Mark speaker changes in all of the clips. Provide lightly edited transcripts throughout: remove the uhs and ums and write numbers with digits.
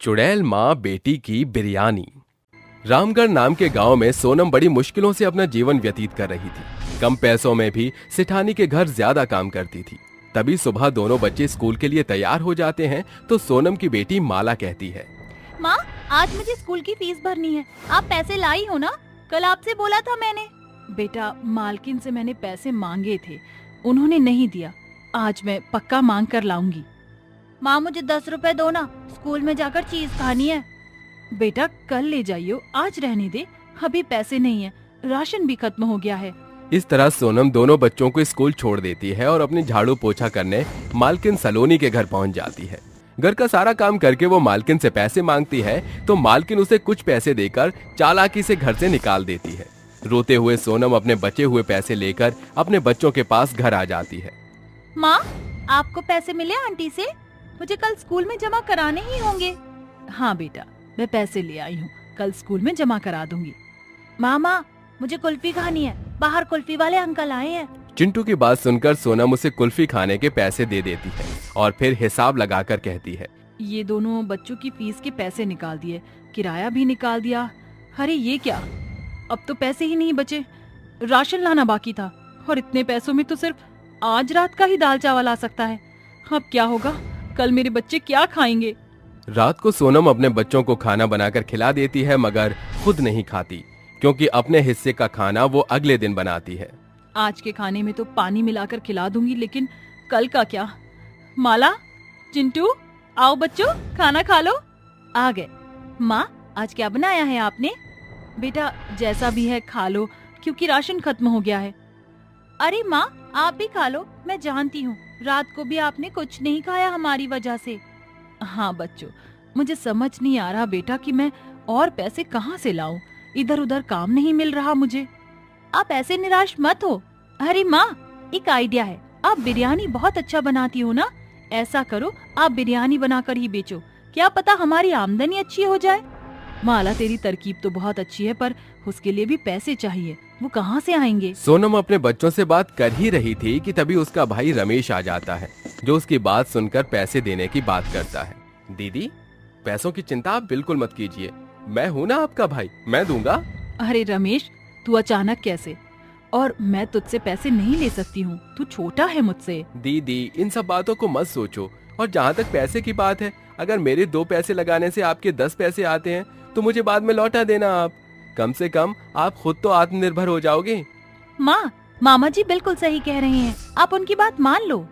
Speaker 1: चुड़ैल माँ बेटी की बिरयानी। रामगढ़ नाम के गांव में सोनम बड़ी मुश्किलों से अपना जीवन व्यतीत कर रही थी। कम पैसों में भी सिठानी के घर ज्यादा काम करती थी। तभी सुबह दोनों बच्चे स्कूल के लिए तैयार हो जाते हैं तो सोनम की बेटी माला कहती है,
Speaker 2: माँ, आज मुझे स्कूल की फीस भरनी है। आप पैसे लाई हो ना? कल आपसे बोला था मैंने।
Speaker 3: बेटा, मालकिन से मैंने पैसे मांगे थे, उन्होंने नहीं दिया। आज मैं पक्का मांग कर लाऊंगी।
Speaker 2: माँ, मुझे 10 रुपए दो ना, स्कूल में जाकर चीज खानी है।
Speaker 3: बेटा, कल ले जाइयो, आज रहने दे, अभी पैसे नहीं है, राशन भी खत्म हो गया है।
Speaker 1: इस तरह सोनम दोनों बच्चों को स्कूल छोड़ देती है और अपनी झाड़ू पोछा करने मालकिन सलोनी के घर पहुंच जाती है। घर का सारा काम करके वो मालकिन से पैसे मांगती है तो मालकिन उसे कुछ पैसे देकर चालाकी से घर से निकाल देती है। रोते हुए सोनम अपने बचे हुए पैसे लेकर अपने बच्चों के पास घर आ जाती है।
Speaker 2: माँ, आपको पैसे मिले आंटी से? मुझे कल स्कूल में जमा कराने ही होंगे।
Speaker 3: हाँ बेटा, मैं पैसे ले आई हूँ, कल स्कूल में जमा करा दूंगी।
Speaker 2: मामा, मुझे कुल्फी खानी है, बाहर कुल्फी वाले अंकल आए हैं।
Speaker 1: चिंटू की बात सुनकर सोनम उसे कुल्फी खाने के पैसे दे देती है और फिर हिसाब लगाकर कहती है,
Speaker 3: ये दोनों बच्चों की फीस के पैसे निकाल दिए, किराया भी निकाल दिया। अरे ये क्या, अब तो पैसे ही नहीं बचे, राशन लाना बाकी था और इतने पैसों में तो सिर्फ आज रात का ही दाल चावल आ सकता है। अब क्या होगा, कल मेरे बच्चे क्या खाएंगे?
Speaker 1: रात को सोनम अपने बच्चों को खाना बनाकर खिला देती है मगर खुद नहीं खाती, क्योंकि अपने हिस्से का खाना वो अगले दिन बनाती है।
Speaker 3: आज के खाने में तो पानी मिलाकर खिला दूंगी, लेकिन कल का क्या? माला, चिंटू, आओ बच्चों, खाना खा लो।
Speaker 2: आ गए। माँ, आज क्या बनाया है आपने?
Speaker 3: बेटा, जैसा भी है खा लो, क्योंकि राशन खत्म हो गया है।
Speaker 2: अरे माँ, आप भी खा लो, मैं जानती हूँ रात को भी आपने कुछ नहीं खाया हमारी वजह से।
Speaker 3: हाँ बच्चों, मुझे समझ नहीं आ रहा बेटा कि मैं और पैसे कहाँ से लाऊं, इधर उधर काम नहीं मिल रहा मुझे।
Speaker 2: आप ऐसे निराश मत हो। अरे माँ, एक आइडिया है, आप बिरयानी बहुत अच्छा बनाती हो ना, ऐसा करो आप बिरयानी बनाकर ही बेचो, क्या पता हमारी आमदनी अच्छी हो जाए।
Speaker 3: माला, तेरी तरकीब तो बहुत अच्छी है, पर उसके लिए भी पैसे चाहिए, वो कहाँ से आएंगे?
Speaker 1: सोनम अपने बच्चों से बात कर ही रही थी कि तभी उसका भाई रमेश आ जाता है, जो उसकी बात सुनकर पैसे देने की बात करता है। दीदी, पैसों की चिंता आप बिल्कुल मत कीजिए, मैं हूँ ना आपका भाई, मैं दूंगा।
Speaker 3: अरे रमेश, तू अचानक कैसे? और मैं तुझसे पैसे नहीं ले सकती हूँ, तू छोटा है मुझसे।
Speaker 1: दीदी, इन सब बातों को मत सोचो, और जहाँ तक पैसे की बात है, अगर मेरे 2 पैसे लगाने से आपके 10 पैसे आते हैं तो मुझे बाद में लौटा देना आप। कम से कम आप खुद तो आत्मनिर्भर हो जाओगे।
Speaker 2: माँ, मामा जी बिल्कुल सही कह रहे हैं, आप उनकी बात मान लो।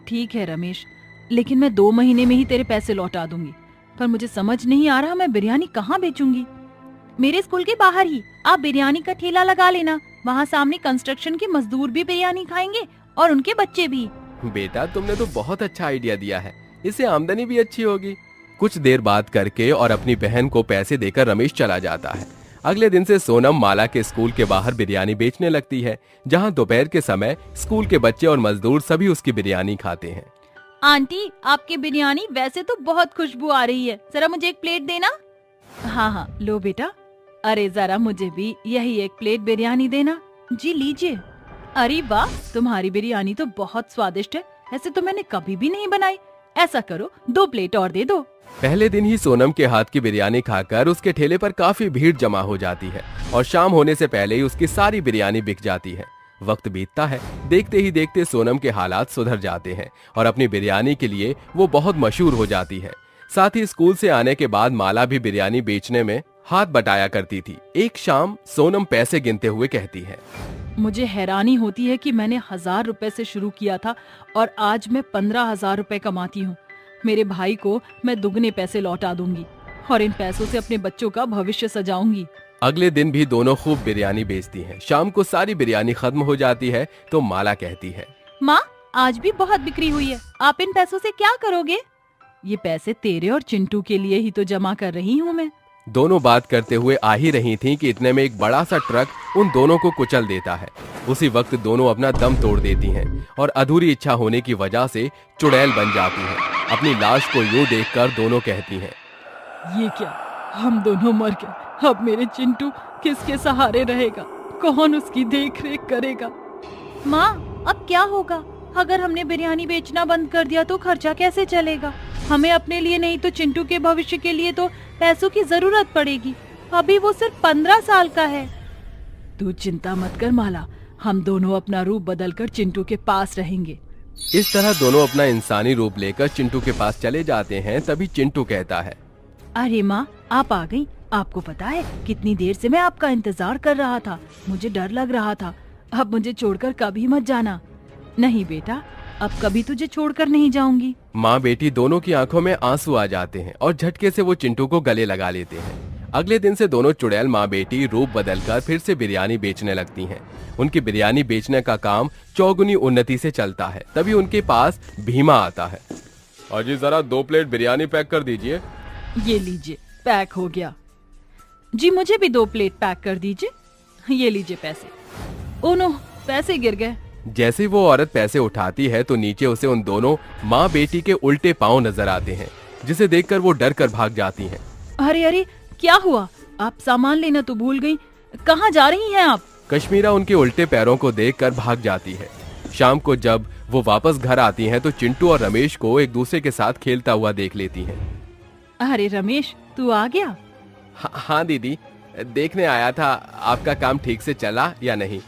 Speaker 3: ठीक है रमेश, लेकिन मैं 2 महीने में ही तेरे पैसे लौटा दूंगी, पर मुझे समझ नहीं आ रहा मैं बिरयानी कहाँ बेचूंगी।
Speaker 2: मेरे स्कूल के बाहर ही आप बिरयानी का ठेला लगा लेना, वहाँ सामने कंस्ट्रक्शन के मजदूर भी बिरयानी खाएंगे और उनके बच्चे भी।
Speaker 1: बेटा, तुमने तो बहुत अच्छा आइडिया दिया है, इससे आमदनी भी अच्छी होगी। कुछ देर बात करके और अपनी बहन को पैसे देकर रमेश चला जाता है। अगले दिन से सोनम माला के स्कूल के बाहर बिरयानी बेचने लगती है, जहाँ दोपहर के समय स्कूल के बच्चे और मजदूर सभी उसकी बिरयानी खाते हैं।
Speaker 2: आंटी, आपकी बिरयानी वैसे तो बहुत खुशबू आ रही है, जरा मुझे एक प्लेट देना।
Speaker 3: हाँ हाँ, लो बेटा। अरे जरा मुझे भी यही 1 प्लेट बिरयानी देना। जी लीजिए। अरे वाह, तुम्हारी बिरयानी तो बहुत स्वादिष्ट है, ऐसे तो मैंने कभी भी नहीं बनाई। ऐसा करो, 2 प्लेट और दे दो।
Speaker 1: पहले दिन ही सोनम के हाथ की बिरयानी खाकर उसके ठेले पर काफी भीड़ जमा हो जाती है और शाम होने से पहले ही उसकी सारी बिरयानी बिक जाती है। वक्त बीतता है, देखते ही देखते सोनम के हालात सुधर जाते हैं और अपनी बिरयानी के लिए वो बहुत मशहूर हो जाती है। साथ ही स्कूल से आने के बाद माला भी बिरयानी बेचने में हाथ बटाया करती थी। एक शाम सोनम पैसे गिनते हुए कहती है,
Speaker 3: मुझे हैरानी होती है कि मैंने 1000 रुपए से शुरू किया था और आज मैं 15,000 रुपए कमाती हूँ। मेरे भाई को मैं दुगने पैसे लौटा दूंगी और इन पैसों से अपने बच्चों का भविष्य सजाऊंगी।
Speaker 1: अगले दिन भी दोनों खूब बिरयानी बेचती हैं। शाम को सारी बिरयानी खत्म हो जाती है तो माला कहती है,
Speaker 2: माँ, आज भी बहुत बिक्री हुई है, आप इन पैसों से क्या करोगे?
Speaker 3: ये पैसे तेरे और चिंटू के लिए ही तो जमा कर रही हूँ मैं।
Speaker 1: दोनों बात करते हुए आ ही रही थीं कि इतने में एक बड़ा सा ट्रक उन दोनों को कुचल देता है। उसी वक्त दोनों अपना दम तोड़ देती हैं और अधूरी इच्छा होने की वजह से चुड़ैल बन जाती हैं। अपनी लाश को यूं देखकर दोनों कहती हैं,
Speaker 3: ये क्या, हम दोनों मर गए, अब मेरे चिंटू किसके सहारे रहेगा, कौन उसकी देख रेख करेगा?
Speaker 2: माँ, अब क्या होगा? अगर हमने बिरयानी बेचना बंद कर दिया तो खर्चा कैसे चलेगा? हमें अपने लिए नहीं तो चिंटू के भविष्य के लिए तो पैसों की जरूरत पड़ेगी। अभी वो सिर्फ 15 साल का है।
Speaker 3: तू चिंता मत कर माला, हम दोनों अपना रूप बदलकर चिंटू के पास रहेंगे।
Speaker 1: इस तरह दोनों अपना इंसानी रूप लेकर चिंटू के पास चले जाते हैं। तभी चिंटू कहता है,
Speaker 3: अरे माँ, आप आ गई। आपको पता है कितनी देर से मैं आपका इंतजार कर रहा था। मुझे डर लग रहा था। अब मुझे छोड़कर कभी मत जाना। नहीं बेटा, अब कभी तुझे छोड़कर नहीं जाऊंगी।
Speaker 1: माँ बेटी दोनों की आंखों में आंसू आ जाते हैं और झटके से वो चिंटू को गले लगा लेते हैं। अगले दिन से दोनों चुड़ैल माँ बेटी रूप बदलकर फिर से बिरयानी बेचने लगती हैं। उनकी बिरयानी बेचने का काम चौगुनी उन्नति से चलता है। तभी उनके पास भीमा आता है। अजी जरा 2 प्लेट बिरयानी पैक कर दीजिए।
Speaker 3: ये लीजिए, पैक हो गया। जी मुझे भी 2 प्लेट पैक कर दीजिए। ये लीजिए पैसे। ओ नो, पैसे गिर गए।
Speaker 1: जैसे ही वो औरत पैसे उठाती है तो नीचे उसे उन दोनों माँ बेटी के उल्टे पांव नजर आते हैं, जिसे देखकर वो डर कर भाग जाती हैं।
Speaker 3: अरे अरे, क्या हुआ? आप सामान लेना तो भूल गई। कहाँ जा रही हैं आप?
Speaker 1: कश्मीरा उनके उल्टे पैरों को देखकर भाग जाती है। शाम को जब वो वापस घर आती हैं तो चिंटू और रमेश को एक दूसरे के साथ खेलता हुआ देख लेती हैं।
Speaker 3: अरे रमेश, तू आ गया?
Speaker 1: हाँ दीदी, देखने आया था आपका काम ठीक से चला या नहीं।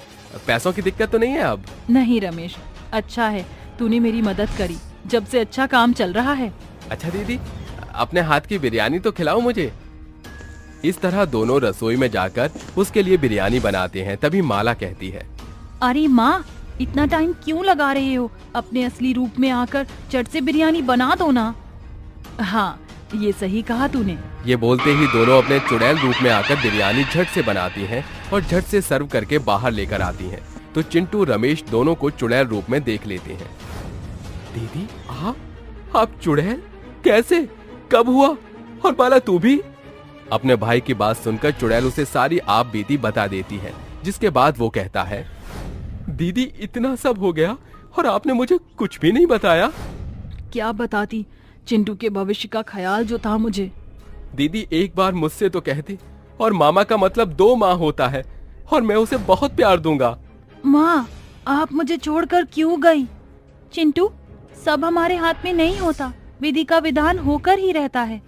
Speaker 1: पैसों की दिक्कत तो नहीं है अब?
Speaker 3: नहीं रमेश, अच्छा है तूने मेरी मदद करी। जब से अच्छा काम चल रहा है।
Speaker 1: अच्छा दीदी, अपने हाथ की बिरयानी तो खिलाओ मुझे। इस तरह दोनों रसोई में जाकर उसके लिए बिरयानी बनाते हैं। तभी माला कहती है,
Speaker 3: अरे माँ, इतना टाइम क्यों लगा रहे हो? अपने असली रूप में आकर झट से बिरयानी बना दो ना। हाँ, ये सही कहा तूने।
Speaker 1: ये बोलते ही दोनों अपने चुड़ैल रूप में आकर बिरयानी झट से बनाती हैं और झट से सर्व करके बाहर लेकर आती हैं। तो चिंटू रमेश दोनों को चुड़ैल रूप में देख लेते हैं। दीदी, आप चुड़ैल? कैसे? कब हुआ? और माला तू भी? अपने भाई की बात सुनकर चुड़ैल उसे सारी आप बीती बता देती है, जिसके बाद वो कहता है, दीदी इतना सब हो गया और आपने मुझे कुछ भी नहीं बताया।
Speaker 3: क्या बताती? चिंटू के भविष्य का ख्याल जो था मुझे।
Speaker 1: दीदी एक बार मुझसे तो कहते, और मामा का मतलब 2 माँ होता है और मैं उसे बहुत प्यार दूंगा।
Speaker 3: माँ, आप मुझे छोड़कर क्यों गई?
Speaker 2: चिंटू, सब हमारे हाथ में नहीं होता, विधि का विधान होकर ही रहता है।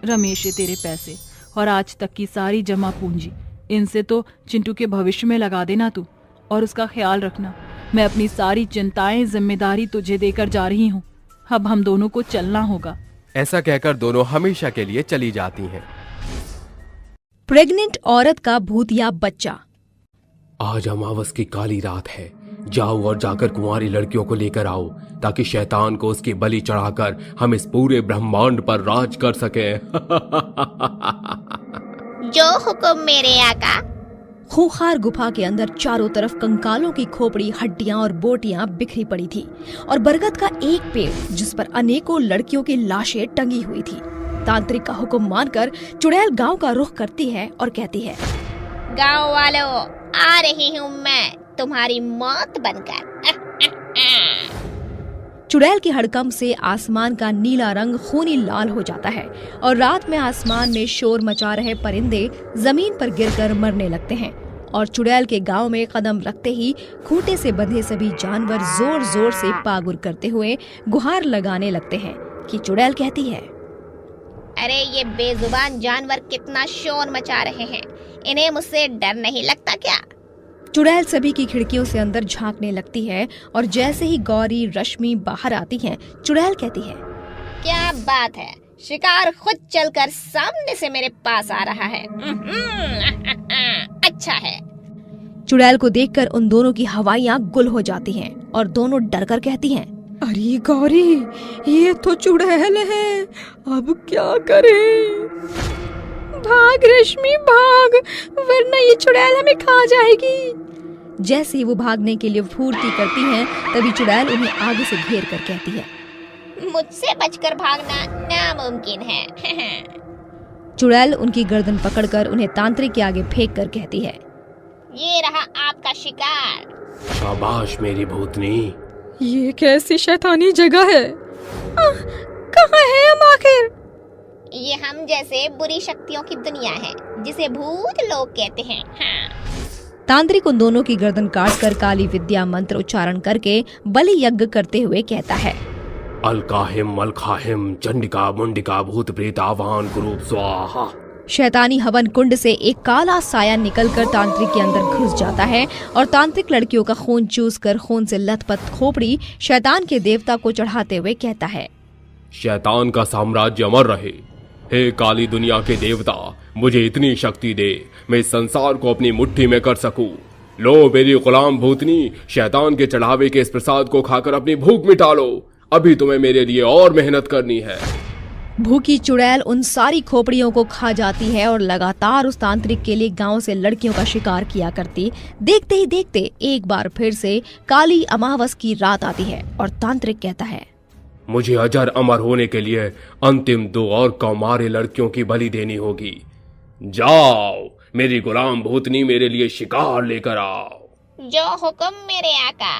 Speaker 3: रमेश, ये तेरे पैसे और आज तक की सारी जमा पूंजी, इनसे तो चिंटू के भविष्य में लगा देना तू, और उसका ख्याल रखना। मैं अपनी सारी चिंताएं, जिम्मेदारी तुझे देकर जा रही हूँ। अब हम दोनों को चलना होगा।
Speaker 1: ऐसा कहकर दोनों हमेशा के लिए चली जाती हैं।
Speaker 4: प्रेग्नेंट औरत का भूत या बच्चा।
Speaker 1: आज अमावस की काली रात है। जाओ और जाकर कुंवारी लड़कियों को लेकर आओ, ताकि शैतान को उसकी बलि चढ़ाकर हम इस पूरे ब्रह्मांड पर राज कर सकें।
Speaker 5: जो हुक्म मेरे आका।
Speaker 4: खूंखार गुफा के अंदर चारों तरफ कंकालों की खोपड़ी, हड्डियां और बोटियां बिखरी पड़ी थी और बरगद का एक पेड़ जिस पर अनेकों लड़कियों की लाशें टंगी हुई थी। तांत्रिक का हुक्म मानकर चुड़ैल गांव का रुख करती है और कहती है,
Speaker 5: गांव वालों, आ रही हूँ मैं तुम्हारी मौत बनकर।
Speaker 4: चुड़ैल की हड़कंप से आसमान का नीला रंग खूनी लाल हो जाता है और रात में आसमान में शोर मचा रहे परिंदे जमीन पर गिरकर मरने लगते हैं और चुड़ैल के गांव में कदम रखते ही खूंटे से बंधे सभी जानवर जोर जोर से पागुर करते हुए गुहार लगाने लगते हैं कि चुड़ैल कहती है,
Speaker 5: अरे ये बेजुबान जानवर कितना शोर मचा रहे हैं, इन्हें मुझसे डर नहीं लगता क्या?
Speaker 4: चुड़ैल सभी की खिड़कियों से अंदर झांकने लगती है और जैसे ही गौरी रश्मि बाहर आती हैं, चुड़ैल कहती है,
Speaker 5: क्या बात है, शिकार खुद चलकर सामने से मेरे पास आ रहा है। अच्छा है।
Speaker 4: चुड़ैल को देखकर उन दोनों की हवाइयां गुल हो जाती हैं और दोनों डरकर कहती हैं,
Speaker 6: अरे गौरी, ये तो चुड़ैल है, अब क्या करें? भाग रश्मि भाग, वरना ये चुड़ैल हमें खा जाएगी।
Speaker 4: जैसे ही वो भागने के लिए फुर्ती करती हैं, तभी चुड़ैल उन्हें आगे से घेर कर कहती है,
Speaker 5: मुझसे बचकर भागना नामुमकिन है।
Speaker 4: चुड़ैल उनकी गर्दन पकड़कर उन्हें तांत्रिक के आगे फेंक कर कहती है,
Speaker 5: ये रहा आपका शिकार।
Speaker 1: शाबाश मेरी भूतनी।
Speaker 6: ये कैसी शैतानी जगह है? कहाँ है हम आखिर?
Speaker 5: ये हम जैसे बुरी शक्तियों की दुनिया है, जिसे भूत लोग कहते हैं। हाँ।
Speaker 4: तांत्रिक उन दोनों की गर्दन काटकर काली विद्या मंत्र उच्चारण करके बलि यज्ञ करते हुए कहता है,
Speaker 1: अलकाहिम मलखाहिम चंडिका मुंडिका भूत प्रेत आवाहन कुरूप स्वाहा।
Speaker 4: शैतानी हवन कुंड से एक काला साया निकलकर तांत्रिक के अंदर घुस जाता है और तांत्रिक लड़कियों का खून चूसकर खून से लथपथ खोपड़ी शैतान के देवता को चढ़ाते हुए कहता है,
Speaker 1: शैतान का साम्राज्य अमर रहे। हे काली दुनिया के देवता, मुझे इतनी शक्ति दे मैं इस संसार को अपनी मुट्ठी में कर सकूं। लो मेरी गुलाम भूतनी, शैतान के चढ़ावे के इस प्रसाद को खाकर अपनी भूख मिटा लो। अभी तुम्हें मेरे लिए और मेहनत करनी है।
Speaker 4: भूखी चुड़ैल उन सारी खोपड़ियों को खा जाती है और लगातार उस तांत्रिक के लिए गांव से लड़कियों का शिकार किया करती। देखते ही देखते एक बार फिर से काली अमावस की रात आती है और तांत्रिक कहता है,
Speaker 1: मुझे अजर अमर होने के लिए अंतिम 2 और कौमारे लड़कियों की बलि देनी होगी। जाओ मेरी गुलाम भूतनी, मेरे लिए शिकार लेकर आओ।
Speaker 5: जो हुक्म मेरे आका।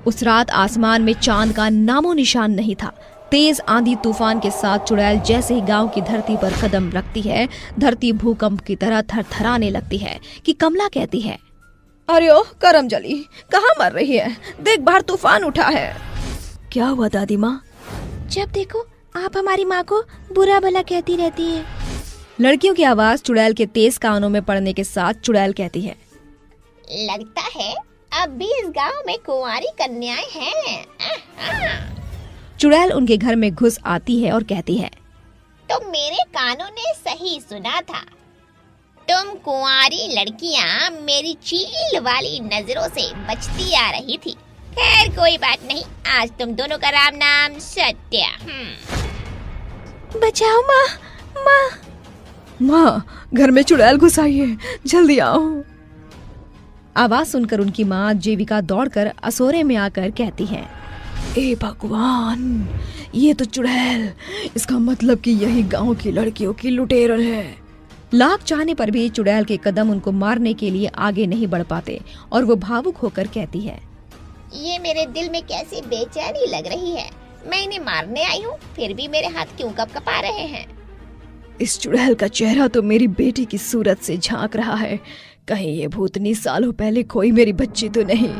Speaker 4: उस रात आसमान में चांद का नामो निशान नहीं था। तेज आंधी तूफान के साथ चुड़ैल जैसे ही गांव की धरती पर कदम रखती है, धरती भूकंप की तरह थरथराने लगती है कि कमला कहती है,
Speaker 6: अरे ओ करमजली, कहाँ मर रही है? देख बाहर तूफान उठा है। क्या हुआ दादी माँ?
Speaker 5: जब देखो आप हमारी माँ को बुरा भला कहती रहती है।
Speaker 4: लड़कियों की आवाज चुड़ैल के तेज कानों में पड़ने के साथ चुड़ैल कहती है,
Speaker 5: लगता है अब भी इस गांव में कुंवारी कन्याएं हैं।
Speaker 4: चुड़ैल उनके घर में घुस आती है और कहती है,
Speaker 5: तो मेरे कानों ने सही सुना था। तुम कुंवारी लड़कियां मेरी चील वाली नजरों से बचती आ रही थी। खैर कोई बात नहीं, आज तुम दोनों का राम नाम सत्य।
Speaker 6: बचाओ माँ, माँ। माँ, घर में चुड़ैल घुस आई है, जल्दी आओ।
Speaker 4: आवाज सुनकर उनकी माँ जीविका दौड़कर असोरे में आकर कहती है,
Speaker 6: ए भगवान, ये तो चुड़ैल, इसका मतलब कि यही गांव की लड़कियों की लुटेरल है।
Speaker 4: लाख चाहने पर भी चुड़ैल के कदम उनको मारने के लिए आगे नहीं बढ़ पाते और वो भावुक होकर कहती है,
Speaker 5: ये मेरे दिल में कैसी बेचैनी लग रही है। मैं इन्हें मारने आई हूँ, फिर भी मेरे हाथ क्यों कपकपा रहे हैं।
Speaker 6: इस चुड़ैल का चेहरा तो मेरी बेटी की सूरत से झांक रहा है। कहीं ये भूतनी सालों पहले कोई मेरी बच्ची तो नहीं।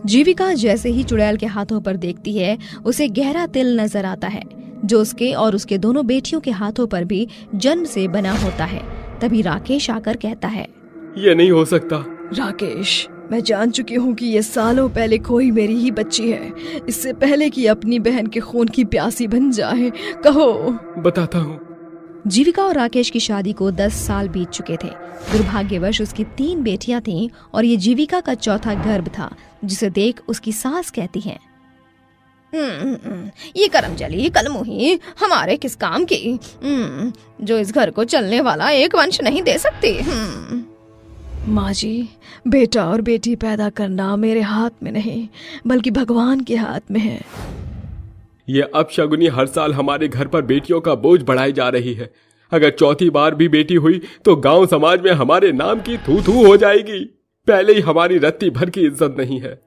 Speaker 4: जीविका जैसे ही चुड़ैल के हाथों पर देखती है, उसे गहरा तिल नजर आता है जो उसके और उसके दोनों बेटियों के हाथों पर भी जन्म से बना होता है। तभी राकेश आकर कहता है,
Speaker 1: ये नहीं हो सकता।
Speaker 6: राकेश, मैं जान चुकी हूँ कि ये सालों पहले कोई मेरी ही बच्ची है। इससे पहले कि अपनी बहन के खून की प्यासी बन जाए, कहो।
Speaker 1: बताता हूँ।
Speaker 4: जीविका और राकेश की शादी को 10 साल बीत चुके थे। दुर्भाग्यवश उसकी 3 बेटियां थीं और ये जीविका का चौथा गर्भ था, जिसे देख उसकी सास कहती है,
Speaker 6: ये करमजली कलमुही हमारे किस काम की, जो इस घर को चलने वाला एक वंश नहीं दे सकती। माँ जी, बेटा और बेटी पैदा करना मेरे हाथ में नहीं बल्कि भगवान के हाथ में है।
Speaker 1: ये अपशगुनी हर साल हमारे घर पर बेटियों का बोझ बढ़ाई जा रही है। अगर चौथी बार भी बेटी हुई तो गांव समाज में हमारे नाम की थू थू हो जाएगी। पहले ही हमारी रत्ती भर की इज्जत नहीं है।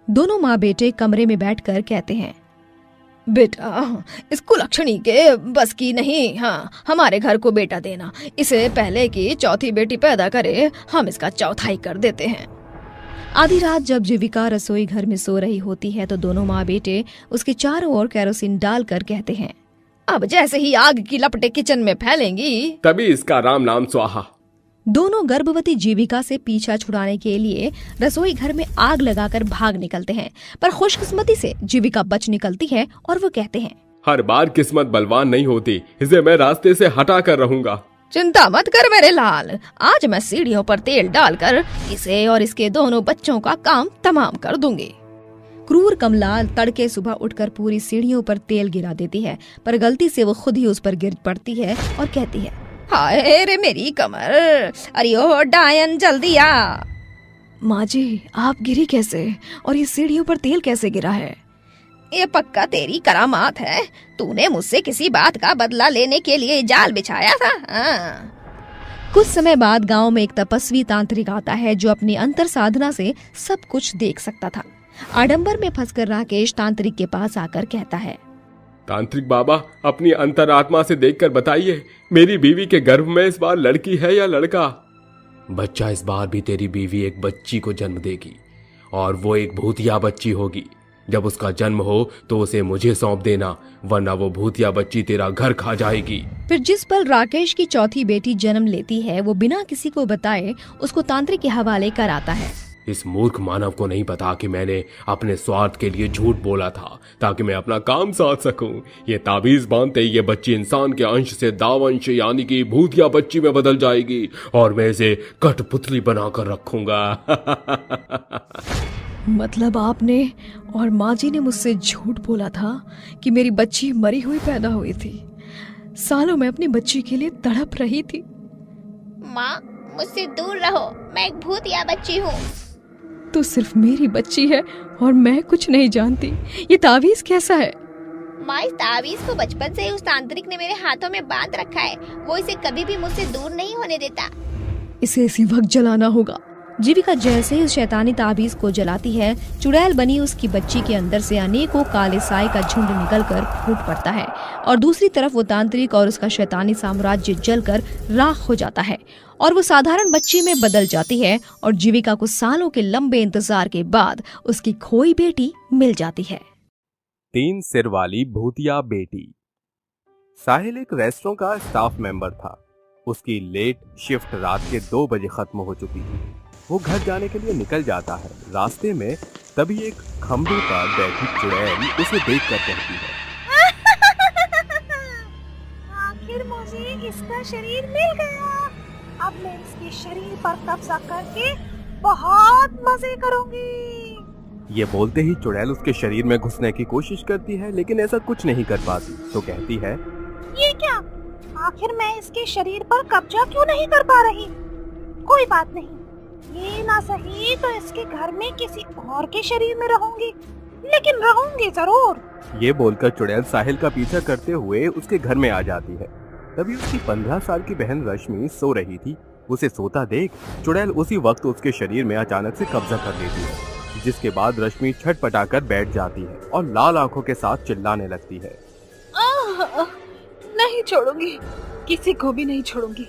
Speaker 4: दोनों माँ बेटे कमरे में बैठकर कहते हैं,
Speaker 6: बेटा, इस कुलक्षणी के बस की नहीं। हाँ, हमारे घर को बेटा देना। इसे पहले की चौथी बेटी पैदा करे, हम इसका चौथाई कर देते हैं।
Speaker 4: आधी रात जब जीविका रसोई घर में सो रही होती है तो दोनों माँ बेटे उसके चारों ओर केरोसिन डालकर कहते हैं,
Speaker 6: अब जैसे ही आग की लपटें किचन में फैलेंगी,
Speaker 1: तभी इसका राम नाम स्वाहा।
Speaker 4: दोनों गर्भवती जीविका से पीछा छुड़ाने के लिए रसोई घर में आग लगाकर भाग निकलते हैं, पर खुशकिस्मती से जीविका बच निकलती है और वो कहते हैं,
Speaker 1: हर बार किस्मत बलवान नहीं होती, इसे मैं रास्ते से हटा कर रहूंगा।
Speaker 6: चिंता मत कर मेरे लाल, आज मैं सीढ़ियों पर तेल डालकर इसे और इसके दोनों बच्चों का काम तमाम कर दूंगी।
Speaker 4: क्रूर कमला तड़के सुबह उठकर पूरी सीढ़ियों पर तेल गिरा देती है, पर गलती से वो खुद ही उस पर गिर पड़ती है और कहती है,
Speaker 6: हाय रे मेरी कमर, अरे ओ डायन जल्दी आ। माँ जी, आप गिरी कैसे और ये सीढ़ियों पर तेल कैसे गिरा है? ये पक्का तेरी करामात है। तूने मुझसे किसी बात का बदला लेने के लिए जाल बिछाया था। हाँ।
Speaker 4: कुछ समय बाद गांव में एक तपस्वी तांत्रिक आता है जो अपनी अंतर साधना से सब कुछ देख सकता था। आडंबर में फंसकर राकेश तांत्रिक के पास आकर कहता है,
Speaker 1: तांत्रिक बाबा, अपनी अंतरात्मा से देखकर बताइए, मेरी बीवी के गर्भ में इस बार लड़की है या लड़का? बच्चा इस बार भी तेरी बीवी एक बच्ची को जन्म देगी और वो एक भूतिया बच्ची होगी। जब उसका जन्म हो तो उसे मुझे सौंप देना, वरना वो भूतिया बच्ची तेरा घर खा जाएगी।
Speaker 4: फिर जिस पल राकेश की चौथी बेटी जन्म लेती है वो बिना किसी को बताए उसको तांत्रिक के हवाले कराता है।
Speaker 1: इस मूर्ख मानव को नहीं पता कि मैंने अपने स्वार्थ के लिए झूठ बोला था ताकि मैं अपना काम साध सकूं। ये ताबीज बांधते ही ये बच्ची इंसान के अंश से दावंश यानी कि भूतिया बच्ची में बदल जाएगी और मैं इसे कठपुतली बनाकर रखूंगा।
Speaker 6: मतलब आपने और माँ जी ने मुझसे झूठ बोला था कि मेरी बच्ची मरी हुई पैदा हुई थी। सालों में अपनी बच्ची के लिए तड़प रही थी।
Speaker 5: माँ, मुझसे दूर रहो, मैं एक भूतिया बच्ची हूँ।
Speaker 6: तो सिर्फ मेरी बच्ची है और मैं कुछ नहीं जानती। ये तावीज कैसा है?
Speaker 5: माँ, इस तावीज को बचपन से ही उस तांत्रिक ने मेरे हाथों में बांध रखा है। वो इसे कभी भी मुझसे दूर नहीं होने देता।
Speaker 6: इसे इसी वक्त जलाना होगा।
Speaker 4: जीविका जैसे ही उस शैतानी ताबीज को जलाती है, चुड़ैल बनी उसकी बच्ची के अंदर से अनेकों काले साए का झुंड निकलकर फूट पड़ता है और दूसरी तरफ वो तांत्रिक और उसका शैतानी साम्राज्य जलकर राख हो जाता है और वो साधारण बच्ची में बदल जाती है और जीविका को सालों के लंबे इंतजार के बाद उसकी खोई बेटी मिल जाती है।
Speaker 1: 3 सिर वाली भूतिया बेटी। साहिल एक रेस्टोरेंट का स्टाफ मेंबर था। उसकी लेट शिफ्ट रात के 2 बजे खत्म हो चुकी थी। वो घर जाने के लिए निकल जाता है। रास्ते में तभी एक खंभे पर बैठी चुड़ैल उसे देखकर कहती है,
Speaker 7: आखिर मुझे इसका शरीर मिल गया। अब मैं इसके शरीर पर कब्जा करके बहुत मजे करूंगी।
Speaker 1: ये बोलते ही चुड़ैल उसके शरीर में घुसने की कोशिश करती है, लेकिन ऐसा कुछ नहीं कर पाती। तो कहती है,
Speaker 7: ये क्या? आखिर मैं इसके शरीर पर कब्जा क्यों नहीं कर पा रही? कोई बात नहीं, ये ना सही तो इसके घर में किसी और के शरीर में रहूंगी, लेकिन रहूंगी जरूर।
Speaker 1: ये बोलकर चुड़ैल साहिल का पीछा करते हुए उसके घर में आ जाती है। तभी उसकी 15 साल की बहन रश्मि सो रही थी। उसे सोता देख चुड़ैल उसी वक्त उसके शरीर में अचानक से कब्जा कर लेती है, जिसके बाद रश्मि छटपटाकर बैठ जाती है और लाल आंखों के साथ चिल्लाने लगती है,
Speaker 3: नहीं छोड़ूंगी, किसी को भी नहीं छोड़ूंगी,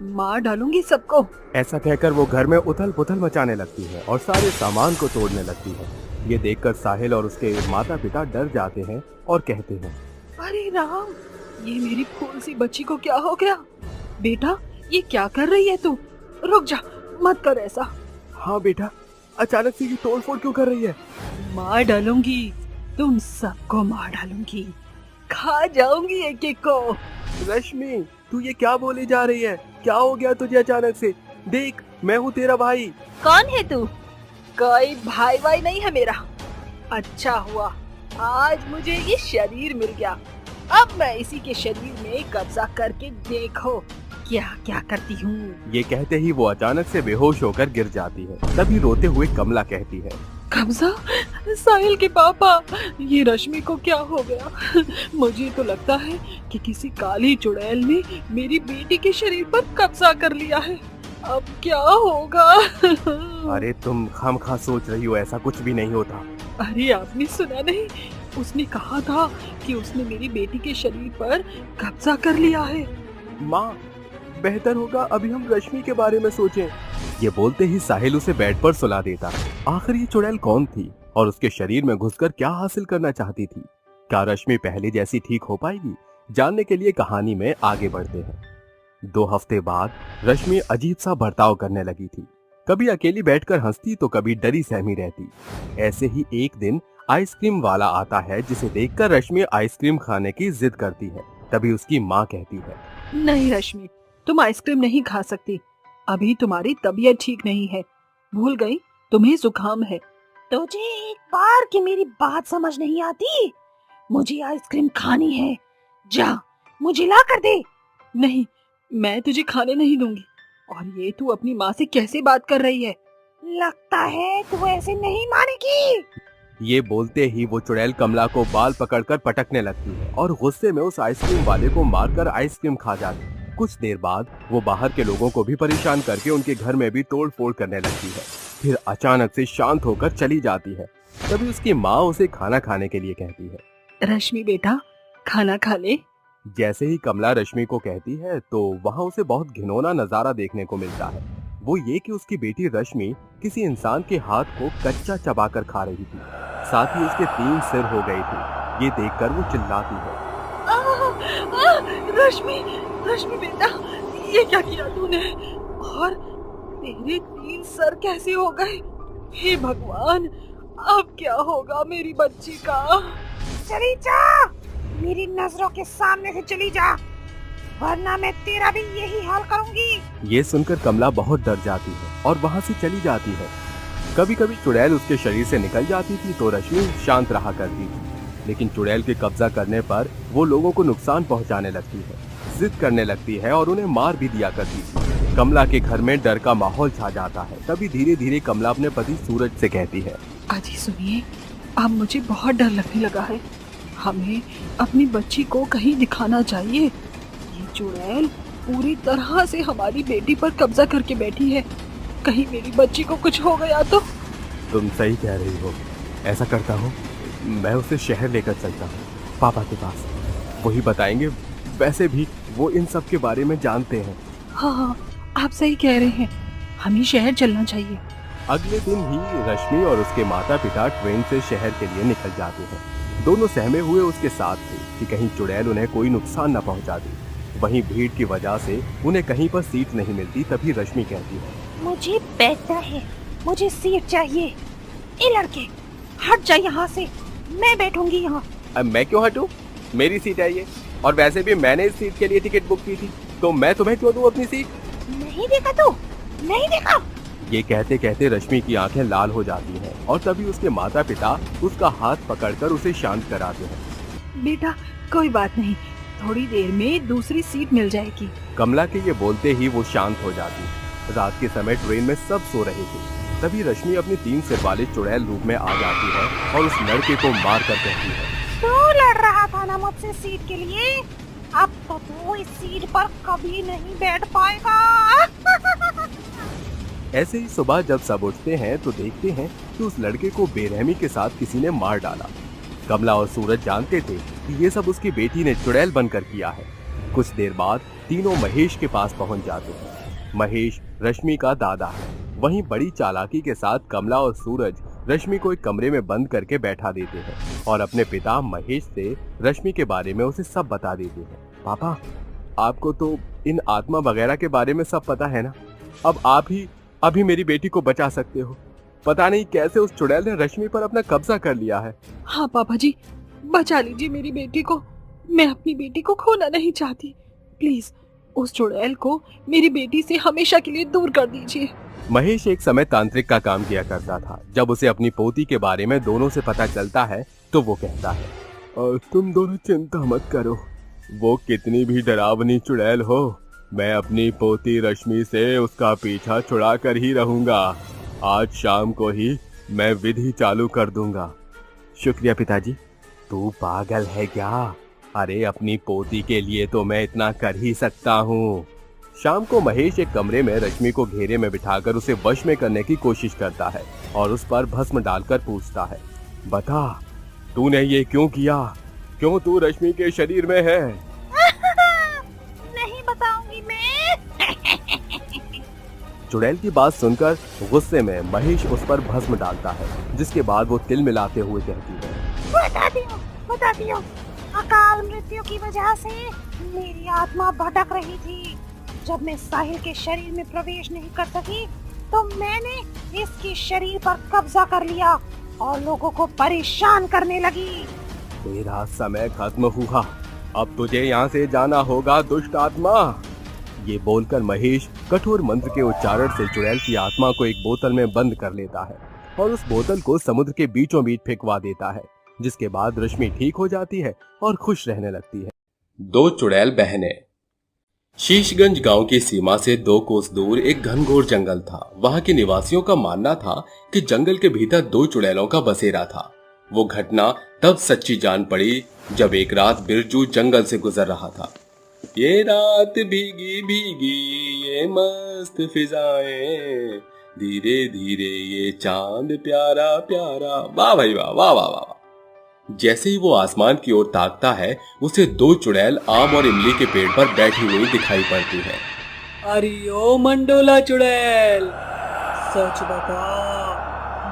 Speaker 3: मार डालूंगी सबको।
Speaker 1: ऐसा कहकर वो घर में उथल पुथल मचाने लगती है और सारे सामान को तोड़ने लगती है। ये देखकर साहिल और उसके माता पिता डर जाते हैं और कहते हैं,
Speaker 3: अरे राम, ये मेरी फूल सी बच्ची को क्या हो गया? बेटा, ये क्या कर रही है तू? रुक जा, मत कर ऐसा।
Speaker 1: हाँ बेटा, अचानक से ये तोड़फोड़ क्यों कर रही है?
Speaker 3: मार डालूंगी, तुम सबको मार डालूंगी, खा जाऊंगी एक एक को।
Speaker 1: रश्मि, तू ये क्या बोले जा रही है? क्या हो गया तुझे अचानक से? देख, मैं हूँ तेरा भाई।
Speaker 3: कौन है तू? कोई भाई भाई नहीं है मेरा। अच्छा हुआ आज मुझे ये शरीर मिल गया। अब मैं इसी के शरीर में कब्जा करके देखो क्या क्या करती हूँ।
Speaker 1: ये कहते ही वो अचानक से बेहोश होकर गिर जाती है। तभी रोते हुए कमला कहती है,
Speaker 3: कब्जा? साहिल के पापा, ये रश्मि को क्या हो गया? मुझे तो लगता है कि किसी काली चुड़ैल ने मेरी बेटी के शरीर पर कब्जा कर लिया है। अब क्या होगा?
Speaker 1: अरे तुम खामखा सोच रही हो, ऐसा कुछ भी नहीं होता।
Speaker 3: अरे आपने सुना नहीं? उसने कहा था कि उसने मेरी बेटी के शरीर पर कब्जा कर लिया है।
Speaker 1: माँ, बेहतर होगा अभी हम रश्मि के बारे में सोचें। ये बोलते ही साहिल उसे बेड पर सुला देता। आखिर ये चुड़ैल कौन थी और उसके शरीर में घुसकर क्या हासिल करना चाहती थी? क्या रश्मि पहले जैसी ठीक हो पाएगी? जानने के लिए कहानी में आगे बढ़ते हैं। 2 हफ्ते बाद रश्मि अजीब सा बर्ताव करने लगी थी। कभी अकेली बैठकर हंसती तो कभी डरी सहमी रहती। ऐसे ही एक दिन आइसक्रीम वाला आता है, जिसे देखकर रश्मि आइसक्रीम खाने की जिद करती है। तभी उसकी माँ कहती है,
Speaker 3: नहीं रश्मि, तुम आइसक्रीम नहीं खा सकती, अभी तुम्हारी तबीयत ठीक नहीं है। भूल गई तुम्हें जुकाम है।
Speaker 7: तुझे एक बार की मेरी बात समझ नहीं आती? मुझे आइसक्रीम खानी है, जा मुझे ला कर दे।
Speaker 3: नहीं, मैं तुझे खाने नहीं दूंगी। और ये तू अपनी माँ से कैसे बात कर रही है?
Speaker 7: लगता है तू ऐसे नहीं मानेगी।
Speaker 1: ये बोलते ही वो चुड़ैल कमला को बाल पकड़कर पटकने लगती है और गुस्से में उस आइसक्रीम वाले को मारकर आइसक्रीम खा जाती है। कुछ देर बाद वो बाहर के लोगों को भी परेशान करके उनके घर में भी तोड़ फोड़ करने लगती है। फिर अचानक से शांत होकर चली जाती है। तभी उसकी माँ उसे खाना खाने के लिए कहती है,
Speaker 3: रश्मि बेटा, खाना खा ले।
Speaker 1: जैसे ही कमला रश्मि को कहती है तो वहाँ उसे बहुत घिनौना नजारा देखने को मिलता है। वो ये कि उसकी बेटी रश्मि किसी इंसान के हाथ को कच्चा चबाकर खा रही थी। साथ ही उसके 3 सिर हो गए थे। ये देखकर वो चिल्लाती है।
Speaker 3: रश्मि, रश्मि बेटा, ये क्या किया तूने? और तेरे 3 सर कैसे हो गए? हे भगवान, अब क्या होगा मेरी बच्ची का?
Speaker 7: चली जा, मेरी नजरों के सामने से चली जा, वरना मैं तेरा भी यही हाल करूंगी।
Speaker 1: ये सुनकर कमला बहुत डर जाती है और वहाँ से चली जाती है। कभी कभी चुड़ैल उसके शरीर से निकल जाती थी तो रश्मि शांत रहा करती थी, लेकिन चुड़ैल के कब्जा करने पर वो लोगों को नुकसान पहुँचाने लगती है, जिद करने लगती है और उन्हें मार भी दिया करती थी। कमला के घर में डर का माहौल छा जाता है। तभी धीरे धीरे कमला अपने पति सूरज से कहती है,
Speaker 3: अजी सुनिए, अब मुझे बहुत डर लगने लगा है। हमें अपनी बच्ची को कहीं दिखाना चाहिए। ये चुड़ैल पूरी तरह से हमारी बेटी पर कब्जा करके बैठी है। कहीं मेरी बच्ची को कुछ हो गया तो?
Speaker 1: तुम सही कह रही हो। ऐसा करता हूँ, मैं उसे शहर लेकर चलता हूँ, पापा के पास। वही बताएंगे। वैसे भी वो इन सब के बारे में जानते हैं।
Speaker 3: हाँ, आप सही कह रहे हैं, हमें शहर चलना चाहिए।
Speaker 1: अगले दिन ही रश्मि और उसके माता पिता ट्रेन से शहर के लिए निकल जाते हैं। दोनों सहमे हुए उसके साथ थे कि कहीं चुड़ैल उन्हें कोई नुकसान न पहुंचा दे। वहीं भीड़ की वजह से उन्हें कहीं पर सीट नहीं मिलती। तभी रश्मि कहती है,
Speaker 7: मुझे बैठना है, मुझे सीट चाहिए। ए लड़के, हट जा यहाँ से, मैं बैठूंगी यहाँ।
Speaker 1: अब मैं क्यों हटूं? मेरी सीट है ये, और वैसे भी मैंने इस सीट के लिए टिकट बुक की थी, तो मैं तुम्हें क्यों दूं अपनी सीट?
Speaker 7: नहीं देखा तू? नहीं देखा?
Speaker 1: ये कहते कहते रश्मि की आंखें लाल हो जाती हैं और तभी उसके माता पिता उसका हाथ पकड़कर उसे शांत कराते हैं।
Speaker 3: बेटा, कोई बात नहीं, थोड़ी देर में दूसरी सीट मिल जाएगी।
Speaker 1: कमला के ये बोलते ही वो शांत हो जाती। रात के समय ट्रेन में सब सो रहे थे। तभी रश्मि अपनी 3 सिर वाले चुड़ैल रूप में आ जाती है और उस लड़के को मार कर कहती है,
Speaker 7: तू लड़ रहा था ना मुझसे सीट के लिए, अब तो तू इस सीट पर कभी नहीं बैठ पाएगा।
Speaker 1: ऐसे ही सुबह जब सब उठते हैं तो देखते हैं कि उस लड़के को बेरहमी के साथ किसी ने मार डाला। कमला और सूरज जानते थे कि ये सब उसकी बेटी ने चुड़ैल बनकर किया है। कुछ देर बाद तीनों महेश के पास पहुंच जाते हैं। महेश रश्मि का दादा है। वहीं बड़ी चालाकी के साथ कमला और सूरज रश्मि को एक कमरे में बंद करके बैठा देते हैं और अपने पिता महेश से रश्मि के बारे में उसे सब बता देते हैं। पापा, आपको तो इन आत्मा वगैरह के बारे में सब पता है ना? अब आप ही अभी मेरी बेटी को बचा सकते हो। पता नहीं कैसे उस चुड़ैल ने रश्मि पर अपना कब्जा कर लिया है।
Speaker 3: हाँ पापा जी, बचा लीजिए मेरी बेटी को। मैं अपनी बेटी को खोना नहीं चाहती। प्लीज उस चुड़ैल को मेरी बेटी से हमेशा के लिए दूर कर दीजिए।
Speaker 1: महेश एक समय तांत्रिक का काम किया करता था। जब उसे अपनी पोती के बारे में दोनों से पता चलता है तो वो कहता है, तुम दोनों चिंता मत करो, वो कितनी भी डरावनी चुड़ैल हो, मैं अपनी पोती रश्मि से उसका पीछा छुड़ा कर ही रहूंगा। आज शाम को ही मैं विधि चालू कर दूंगा। शुक्रिया पिताजी। तू पागल है क्या? अरे अपनी पोती के लिए तो मैं इतना कर ही सकता हूँ। शाम को महेश एक कमरे में रश्मि को घेरे में बिठाकर उसे वश में करने की कोशिश करता है और उस पर भस्म डालकर पूछता है, बता तूने ये क्यों किया? क्यों तू रश्मि के शरीर में है?
Speaker 7: नहीं बताऊंगी मैं।
Speaker 1: चुड़ैल की बात सुनकर गुस्से में महेश उस पर भस्म डालता है, जिसके बाद वो तिल मिलाते हुए कहती है,
Speaker 7: बता दियो, अकाल मृत्यु की वजह से मेरी आत्मा भटक रही थी। जब मैं साहिल के शरीर में प्रवेश नहीं कर सकी तो मैंने इसके शरीर पर कब्जा कर लिया और लोगों को परेशान करने लगी।
Speaker 1: तेरा समय खत्म हुआ, अब तुझे यहाँ से जाना होगा दुष्ट आत्मा। ये बोलकर महेश कठोर मंत्र के उच्चारण से चुड़ैल की आत्मा को एक बोतल में बंद कर लेता है और उस बोतल को समुद्र के बीचों बीच फेंकवा देता है, जिसके बाद रश्मि ठीक हो जाती है और खुश रहने लगती है। 2 चुड़ैल बहनें। शीशगंज गांव की सीमा से 2 कोस दूर एक घनघोर जंगल था। वहां के निवासियों का मानना था कि जंगल के भीतर 2 चुड़ैलों का बसेरा था। वो घटना तब सच्ची जान पड़ी जब एक रात बिरजू जंगल से गुजर रहा था। ये रात भीगी भीगी ये मस्त फिजाएं, धीरे धीरे ये चांद प्यारा प्यारा। वाह भाई वाह, वाह वाह वाह। जैसे ही वो आसमान की ओर ताकता है, उसे 2 चुड़ैल आम और इमली के पेड़ पर बैठी हुई दिखाई पड़ती है।
Speaker 8: अरे ओ मंडोला चुड़ैल, सच बता,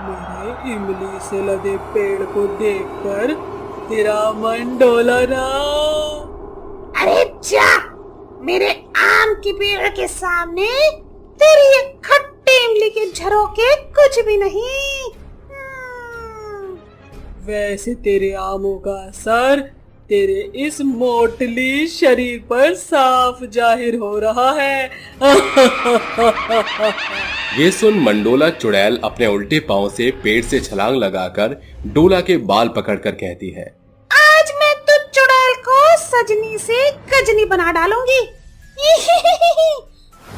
Speaker 8: मेरे इमली से लदे पेड़ को देखकर तेरा मन डोला ना?
Speaker 7: अरे जा, मेरे आम के पेड़ के सामने तेरी ये खट्टी इमली के झरोके कुछ भी नहीं।
Speaker 8: वैसे तेरे आमों का असर तेरे इस मोटली शरीर पर साफ जाहिर हो रहा है।
Speaker 1: ये सुन मंडोला चुड़ैल अपने उल्टे पांव से पेड़ से छलांग लगाकर डोला के बाल पकड़कर कहती है,
Speaker 7: आज मैं तुझ चुड़ैल को सजनी से गजनी बना डालूंगी।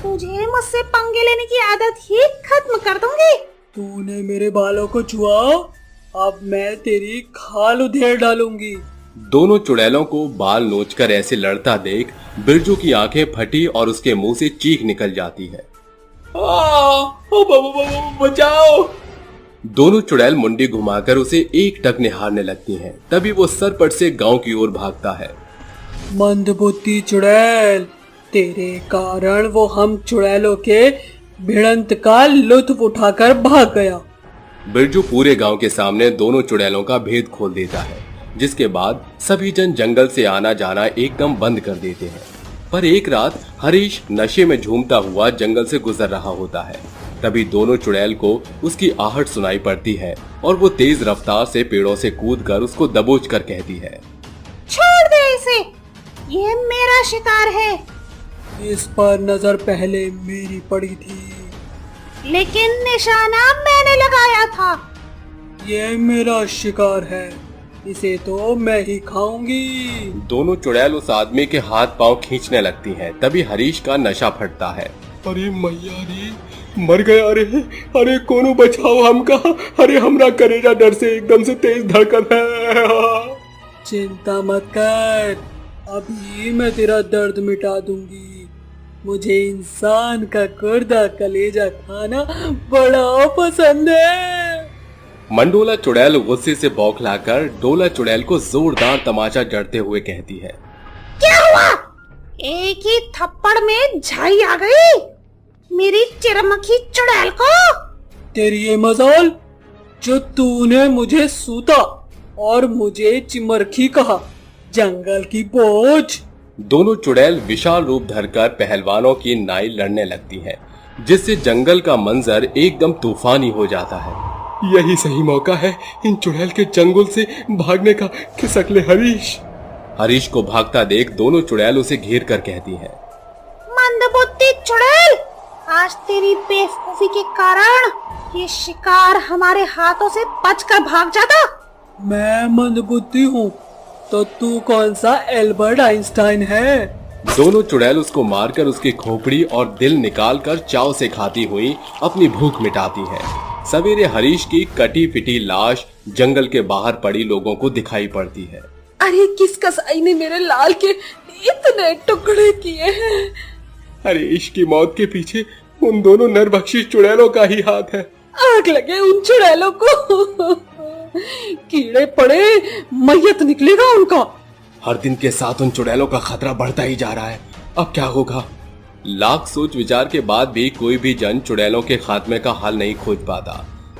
Speaker 7: तुझे मुझसे पंगे लेने की आदत ही खत्म कर दूंगी।
Speaker 8: तूने मेरे बालों को छुआ, अब मैं तेरी खाल उधेड़ डालूंगी।
Speaker 1: दोनों चुड़ैलों को बाल नोचकर ऐसे लड़ता देख बिरजू की आंखें फटी और उसके मुंह से चीख निकल जाती है।
Speaker 8: बचाओ!
Speaker 1: दोनों चुड़ैल मुंडी घुमाकर उसे एक टक निहारने लगती हैं। तभी वो सरपट से गांव की ओर भागता है।
Speaker 8: मंदबुद्धि चुड़ैल, तेरे कारण वो हम चुड़ैलों के भिड़ंत का लुत्फ उठाकर भाग गया।
Speaker 1: बिरजू पूरे गांव के सामने दोनों चुड़ैलों का भेद खोल देता है, जिसके बाद सभी जन जंगल से आना जाना एकदम बंद कर देते हैं। पर एक रात हरीश नशे में झूमता हुआ जंगल से गुजर रहा होता है। तभी दोनों चुड़ैल को उसकी आहट सुनाई पड़ती है और वो तेज रफ्तार से पेड़ों से कूदकर उसको दबोच कर कहती है,
Speaker 7: छोड़ दे इसे, ये मेरा शिकार है।
Speaker 8: इस पर नजर पहले मेरी पड़ी थी,
Speaker 7: लेकिन निशाना मैंने लगाया था।
Speaker 8: ये मेरा शिकार है, इसे तो मैं ही खाऊंगी।
Speaker 1: दोनों चुड़ैल उस आदमी के हाथ पांव खींचने लगती हैं। तभी हरीश का नशा फटता है।
Speaker 9: अरे मैया रे, मर गया रे, अरे कोनो बचाओ हमका, अरे हमरा करेजा डर से एकदम से तेज धड़कन है।
Speaker 8: चिंता मत कर, अभी मैं तेरा दर्द मिटा दूंगी। मुझे इंसान का गुर्दा कलेजा खाना बड़ा पसंद है।
Speaker 1: मंडोला चुड़ैल गुस्से से बौखलाकर डोला चुड़ैल को जोरदार तमाचा जड़ते हुए कहती है,
Speaker 7: क्या हुआ? एक ही थप्पड़ में झाई आ गई मेरी चिरमखी चुड़ैल को।
Speaker 8: तेरी ये मजाल जो तूने मुझे सूता और मुझे चिमरखी कहा, जंगल की बोझ।
Speaker 1: दोनों चुड़ैल विशाल रूप धरकर पहलवानों की नाई लड़ने लगती हैं, जिससे जंगल का मंजर एकदम तूफानी हो जाता है।
Speaker 9: यही सही मौका है इन चुड़ैल के चंगुल से भागने का। खिसक ले हरीश।
Speaker 1: हरीश को भागता देख दोनों चुड़ैल उसे घेर कर कहती हैं,
Speaker 7: मंदबुद्धि चुड़ैल, आज तेरी बेवकूफी के कारण ये शिकार हमारे हाथों से बचकर भाग जाता।
Speaker 8: मैं मंदबुद्धि हूँ तो तू कौन सा एल्बर्ट आइंस्टाइन है?
Speaker 1: दोनों चुड़ैल उसको मारकर उसकी खोपड़ी और दिल निकालकर चाव से खाती हुई अपनी भूख मिटाती है। सवेरे हरीश की कटी पिटी लाश जंगल के बाहर पड़ी लोगों को दिखाई पड़ती है।
Speaker 6: अरे किस कसाई ने मेरे लाल के इतने टुकड़े किए हैं?
Speaker 9: हरीश की मौत के पीछे उन दोनों नरभक्षी चुड़ैलों का ही हाथ है।
Speaker 6: आग लगे उन चुड़ैलों को। कीड़े पड़े, मैयत निकलेगा उनका।
Speaker 1: हर दिन के साथ उन चुड़ैलों का खतरा बढ़ता ही जा रहा है। अब क्या होगा? लाख सोच विचार के बाद भी कोई भी जन चुड़ैलों के खात्मे का हल नहीं खोज पाता।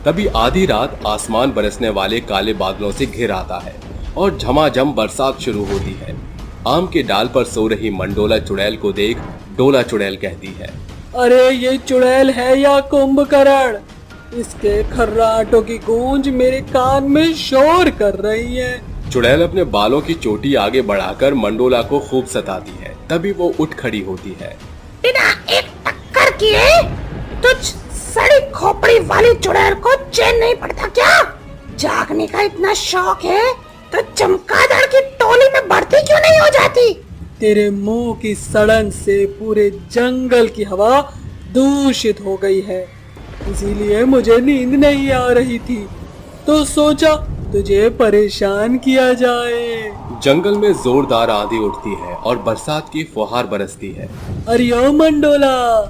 Speaker 1: तभी आधी रात आसमान बरसने वाले काले बादलों से घिर आता है और झमाझम बरसात शुरू होती है। आम के डाल पर सो रही मंडोला चुड़ैल को देख डोला चुड़ैल कहती है,
Speaker 8: अरे ये चुड़ैल है या कुंभकर्ण? इसके खर्राटों की गूंज मेरे कान में शोर कर रही है।
Speaker 1: चुड़ैल अपने बालों की चोटी आगे बढ़ाकर मंडोला को खूब सताती है। तभी वो उठ खड़ी होती है।
Speaker 7: बिना एक टक्कर किए तुझ सड़ी खोपड़ी वाली चुड़ैल को चैन नहीं पड़ता क्या? जागने का इतना शौक है तो चमगादड़ की टोली में बढ़ती क्यों नहीं हो जाती?
Speaker 8: तेरे मुंह की सड़न से पूरे जंगल की हवा दूषित हो गई है, इसीलिए मुझे नींद नहीं आ रही थी, तो सोचा तुझे परेशान किया जाए।
Speaker 1: जंगल में जोरदार आंधी उठती है और बरसात की फुहार बरसती है।
Speaker 8: अरे ओ मंडोला,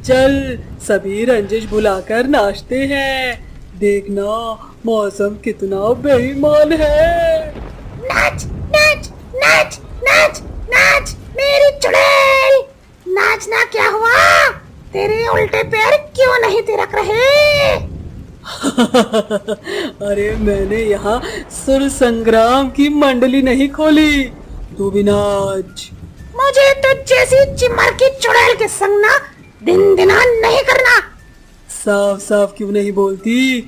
Speaker 8: चल सभी रंजिश भुलाकर नाचते हैं। देखना मौसम कितना बेईमान है।
Speaker 7: नाच नाच नाच नाच नाच मेरी चुड़ैल, नाचना क्या हुआ? उल्टे पैर क्यों नहीं तिरक रहे?
Speaker 8: अरे मैंने यहाँ सुर संग्राम की मंडली नहीं खोली, तू भी नाच।
Speaker 7: मुझे तो जैसी चिमर की चुड़ैल के संग ना दिन दिना नहीं करना।
Speaker 8: साफ साफ क्यों नहीं बोलती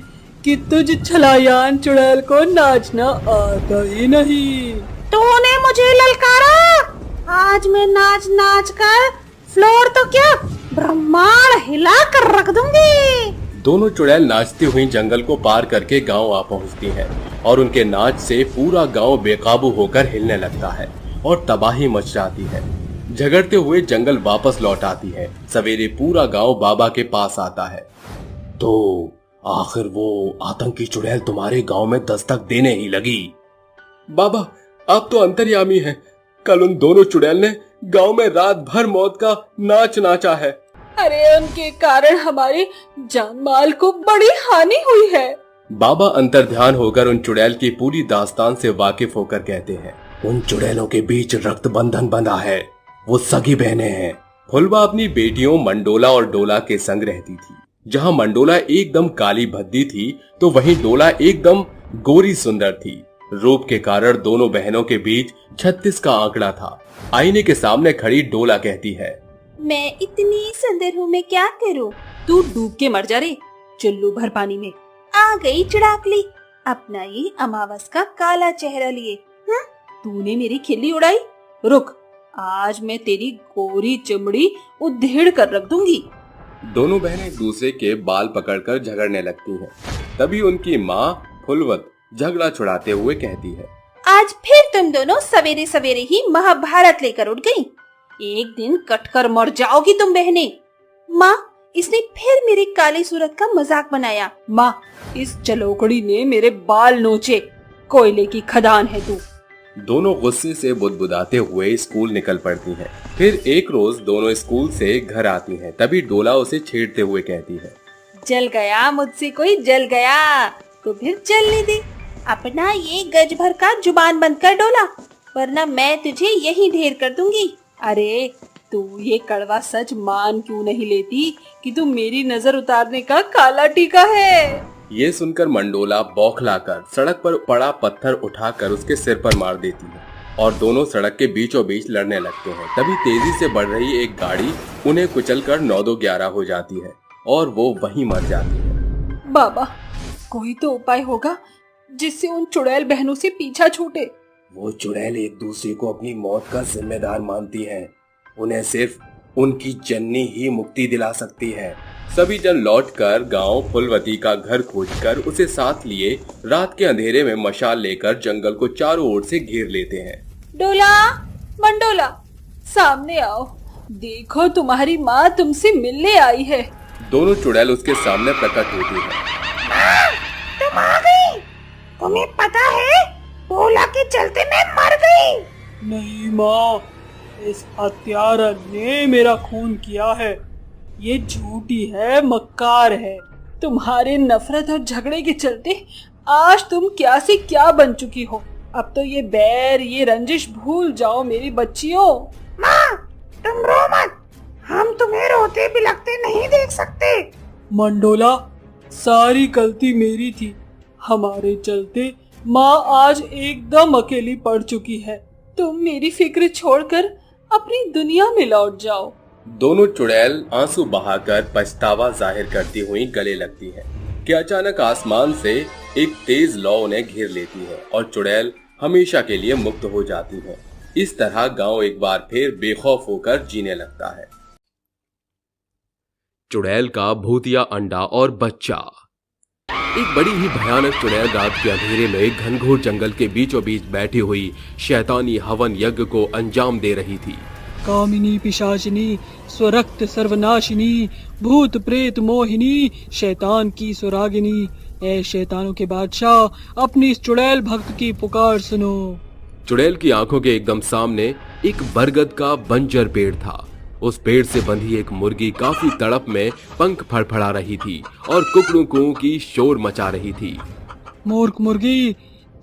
Speaker 8: कि तुझ छलायान चुड़ैल को नाचना आता ही नहीं।
Speaker 7: तूने मुझे ललकारा, आज मैं नाच नाच कर फ्लोर तो क्या ब्रह्मांड हिला कर रख दूंगी।
Speaker 1: दोनों चुड़ैल नाचती हुई जंगल को पार करके गांव आ पहुंचती हैं और उनके नाच से पूरा गांव बेकाबू होकर हिलने लगता है और तबाही मच जाती है। झगड़ते हुए जंगल वापस लौट आती है। सवेरे पूरा गांव बाबा के पास आता है। तो आखिर वो आतंकी चुड़ैल तुम्हारे गांव में दस्तक देने ही लगी। बाबा, आप तो अंतर्यामी हैं। कल उन दोनों चुड़ैल ने गांव में रात भर मौत का नाच नाचा है।
Speaker 8: अरे उनके कारण हमारी जान माल को बड़ी हानि हुई है।
Speaker 1: बाबा अंतर्ध्यान होकर उन चुड़ैल की पूरी दास्तान से वाकिफ होकर कहते हैं, उन चुड़ैलों के बीच रक्त बंधन बंधा है। वो सगी बहनें हैं। फुलवा अपनी बेटियों मंडोला और डोला के संग रहती थी। जहाँ मंडोला एकदम काली भद्दी थी तो वहीं डोला एकदम गोरी सुंदर थी। रूप के कारण दोनों बहनों के बीच 36 का आंकड़ा था। आईने के सामने खड़ी डोला कहती है,
Speaker 3: मैं इतनी सुंदर हूँ, मैं क्या करूँ? तू डूब के मर जा रे चुल्लू भर पानी में। आ गई चिड़ाकली अपना ये अमावस का काला चेहरा लिए। तूने मेरी खिल्ली उड़ाई। रुक, आज मैं तेरी गोरी चमड़ी उधेड़ कर रख दूंगी।
Speaker 1: दोनों बहनें एक दूसरे के बाल पकड़कर झगड़ने लगती हैं। तभी उनकी माँ फुलवत झगड़ा छुड़ाते हुए कहती है,
Speaker 3: आज फिर तुम दोनों सवेरे सवेरे ही महाभारत लेकर उठ गई। एक दिन कटकर मर जाओगी तुम बहनें। माँ, इसने फिर मेरी काली सूरत का मजाक बनाया।
Speaker 8: माँ, इस चलोकड़ी ने मेरे बाल नोचे। कोयले की खदान है तू।
Speaker 1: दोनों गुस्से से बुदबुदाते हुए स्कूल निकल पड़ती हैं। फिर एक रोज दोनों स्कूल से घर आती हैं। तभी डोला उसे छेड़ते हुए कहती है,
Speaker 3: जल गया मुझसे कोई जल गया, तो फिर जलने दे। अपना ये गज भर का जुबान बंद कर डोला, वरना मैं तुझे यहीं ढेर कर दूंगी।
Speaker 8: अरे तू ये कड़वा सच मान क्यों नहीं लेती कि तू मेरी नजर उतारने का काला टीका है।
Speaker 1: ये सुनकर मंडोला बौखलाकर सड़क पर पड़ा पत्थर उठाकर उसके सिर पर मार देती है और दोनों सड़क के बीचों बीच लड़ने लगते हैं। तभी तेजी से बढ़ रही एक गाड़ी उन्हें कुचलकर 9-2-11 हो जाती है और वो वहीं मर जाती है।
Speaker 8: बाबा, कोई तो उपाय होगा जिससे उन चुड़ैल बहनों से पीछा छूटे।
Speaker 1: वो चुड़ैल एक दूसरे को अपनी मौत का जिम्मेदार मानती हैं। उन्हें सिर्फ उनकी जननी ही मुक्ति दिला सकती है। सभी जन लौटकर गांव फुलवती का घर खोजकर उसे साथ लिए रात के अंधेरे में मशाल लेकर जंगल को चारों ओर से घेर लेते हैं।
Speaker 8: डोला, मंडोला, सामने आओ। देखो तुम्हारी माँ तुमसे मिलने आई है।
Speaker 1: दोनों चुड़ैल उसके सामने प्रकट होती है।
Speaker 7: तुम आ गई। तुम्हें पता है डोला के चलते मैं मर गई।
Speaker 8: नहीं माँ, इस हत्यारा ने मेरा खून किया है। ये झूठी है, मक्कार है। तुम्हारे नफरत और झगड़े के चलते आज तुम क्या से क्या बन चुकी हो। अब तो ये बैर, ये रंजिश भूल जाओ मेरी बच्चियों।
Speaker 7: माँ, तुम रो मत। हम तुम्हें रोते बिलखते नहीं देख सकते।
Speaker 8: मंडोला, सारी गलती मेरी थी। हमारे चलते माँ आज एकदम अकेली पड़ चुकी है। तुम मेरी फिक्र छोड़कर अपनी दुनिया में लौट जाओ।
Speaker 1: दोनों चुड़ैल आंसू बहाकर पछतावा जाहिर करती हुई गले लगती हैं कि अचानक आसमान से एक तेज लौ उन्हें घेर लेती है और चुड़ैल हमेशा के लिए मुक्त हो जाती है। इस तरह गांव एक बार फिर बेखौफ होकर जीने लगता है। चुड़ैल का भूतिया अंडा और बच्चा। एक बड़ी ही भयानक चुड़ैल रात के अंधेरे में घनघोर जंगल के बीचों बीच बैठी हुई शैतानी हवन यज्ञ को अंजाम दे रही थी।
Speaker 8: कामिनी पिशाचिनी, स्वरक्त सर्वनाशिनी, भूत प्रेत मोहिनी, शैतान की सुरागिनी, ऐ शैतानों के बादशाह, अपनी इस चुड़ैल भक्त की पुकार सुनो।
Speaker 1: चुड़ैल की आंखों के एकदम सामने एक बरगद का बंजर पेड़ था। उस पेड़ से बंधी एक मुर्गी काफी तड़प में पंख फड़फड़ा रही थी और कुकड़ू कू की शोर मचा रही थी।
Speaker 8: मूर्ख मुर्गी,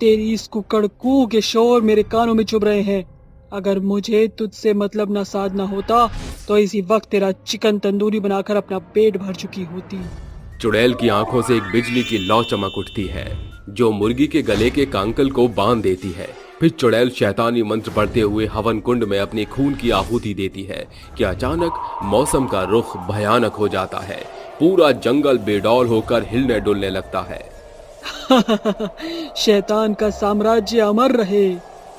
Speaker 8: तेरी इस कुकड़ कू के शोर मेरे कानों में चुभ रहे हैं। अगर मुझे तुझसे मतलब न साधना होता तो इसी वक्त तेरा चिकन तंदूरी बनाकर अपना पेट भर चुकी होती।
Speaker 1: चुड़ैल की आंखों से एक बिजली की लौ चमक उठती है जो मुर्गी के गले के कांकल को बांध देती है। फिर चुड़ैल शैतानी मंत्र पढ़ते हुए हवन कुंड में अपने खून की आहुति देती है कि अचानक मौसम का रुख भयानक हो जाता है। पूरा जंगल बेडौल होकर हिलने डुलने लगता है।
Speaker 8: शैतान का साम्राज्य अमर रहे।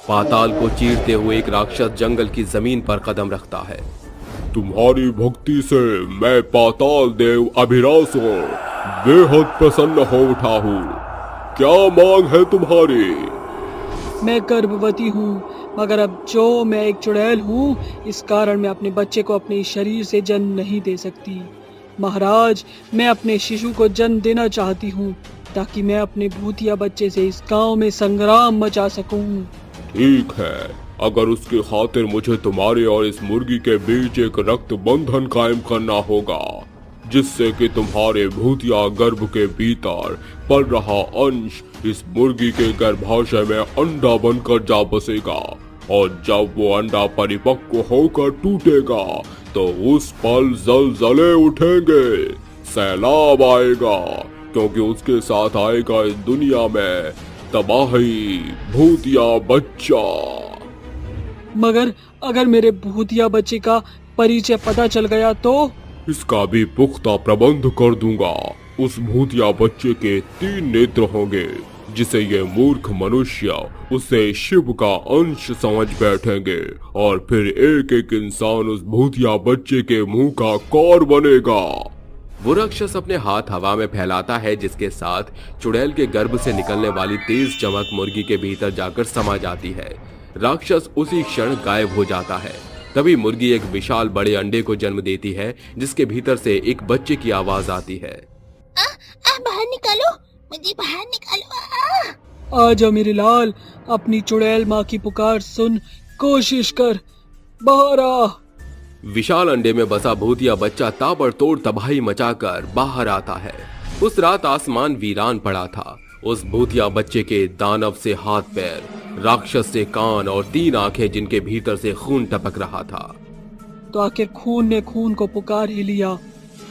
Speaker 1: पाताल को चीरते हुए एक राक्षस जंगल की जमीन पर कदम रखता है।
Speaker 9: तुम्हारी भक्ति से मैं पाताल देव अभिरासो बेहद प्रसन्न हो उठा हूँ। क्या मांग है तुम्हारी?
Speaker 8: मैं गर्भवती हूँ, मगर अब जो मैं एक चुड़ैल हूँ, इस कारण मैं अपने बच्चे को अपने शरीर से जन्म नहीं दे सकती। महाराज, मैं अपने शिशु को जन्म देना चाहती हूँ ताकि मैं अपने भूतिया बच्चे से इस गांव में संग्राम मचा सकूं।
Speaker 9: ठीक है, अगर उसकी खातिर मुझे तुम्हारे और इस मुर्गी के बीच एक रक्त बंधन कायम करना होगा, जिससे कि तुम्हारे भूतिया गर्भ के भीतर पल रहा अंश इस मुर्गी के गर्भाशय में अंडा बनकर जा बसेगा, और जब वो अंडा परिपक्व होकर टूटेगा तो उस पल जलजले उठेंगे, सैलाब आएगा, क्योंकि उसके साथ आएगा इस दुनिया में तबाही, भूतिया बच्चा।
Speaker 8: मगर अगर मेरे भूतिया बच्चे का परिचय पता चल गया तो?
Speaker 9: इसका भी पुख्ता प्रबंध कर दूंगा। उस भूतिया बच्चे के 3 नेत्र होंगे, जिसे ये मूर्ख मनुष्य उसे शिव का अंश समझ बैठेंगे, और फिर एक एक इंसान उस भूतिया बच्चे के मुंह का कौर बनेगा।
Speaker 1: वो राक्षस अपने हाथ हवा में फैलाता है, जिसके साथ चुड़ैल के गर्भ से निकलने वाली तेज चमक मुर्गी के भीतर जाकर समा जाती है। राक्षस उसी क्षण गायब हो जाता है। तभी मुर्गी एक विशाल बड़े अंडे को जन्म देती है, जिसके भीतर से एक बच्चे की आवाज आती है।
Speaker 5: बाहर निकालो, मुझे बाहर निकालो।
Speaker 8: आजा मेरे लाल, अपनी चुड़ैल माँ की पुकार सुन, कोशिश कर, बाहर आ।
Speaker 1: विशाल अंडे में बसा भूतिया बच्चा ताबड़तोड़ तबाही मचाकर बाहर आता है। उस रात आसमान वीरान पड़ा था। उस भूतिया बच्चे के दानव से हाथ पैर, राक्षस से कान और 3 आंखें, जिनके भीतर से खून टपक रहा था।
Speaker 8: तो आखिर खून ने खून को पुकार ही लिया।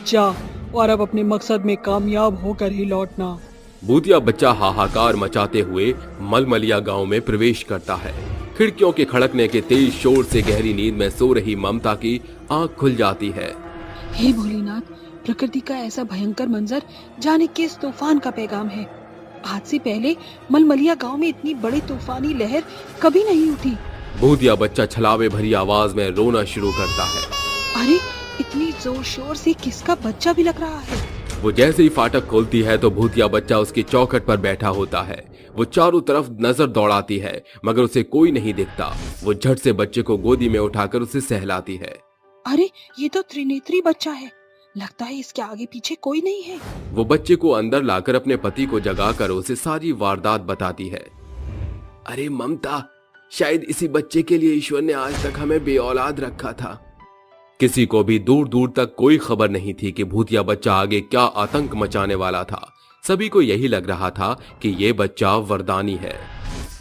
Speaker 8: जा, और अब अपने मकसद में कामयाब होकर ही लौटना।
Speaker 1: भूतिया बच्चा हाहाकार मचाते हुए मलमलिया गांव में प्रवेश करता है। खिड़कियों के खड़कने के तेज शोर से गहरी नींद में सो रही ममता की आंख खुल जाती है।
Speaker 6: हे भोलेनाथ, प्रकृति का ऐसा भयंकर मंजर जाने किस तूफान का पैगाम है। आज से पहले मलमलिया गांव में इतनी बड़ी तूफानी लहर कभी नहीं उठी।
Speaker 1: भूतिया बच्चा छलावे भरी आवाज में रोना शुरू करता है।
Speaker 6: अरे, इतनी जोर शोर से किसका बच्चा भी लग रहा है।
Speaker 1: वो जैसे ही फाटक खोलती है तो भूतिया बच्चा उसकी चौखट पर बैठा होता है। वो चारों तरफ नजर दौड़ाती है, मगर उसे कोई नहीं दिखता। वो झट से बच्चे को गोदी में उठाकर उसे सहलाती है।
Speaker 6: अरे, ये तो त्रिनेत्री बच्चा है। लगता है इसके आगे पीछे कोई नहीं है।
Speaker 1: वो बच्चे को अंदर लाकर अपने पति को जगाकर उसे सारी वारदात बताती है। अरे ममता, शायद इसी बच्चे के लिए ईश्वर ने आज तक हमें बेऔलाद रखा था। किसी को भी दूर दूर तक कोई खबर नहीं थी कि भूतिया बच्चा आगे क्या आतंक मचाने वाला था। सभी को यही लग रहा था कि ये बच्चा वरदानी है।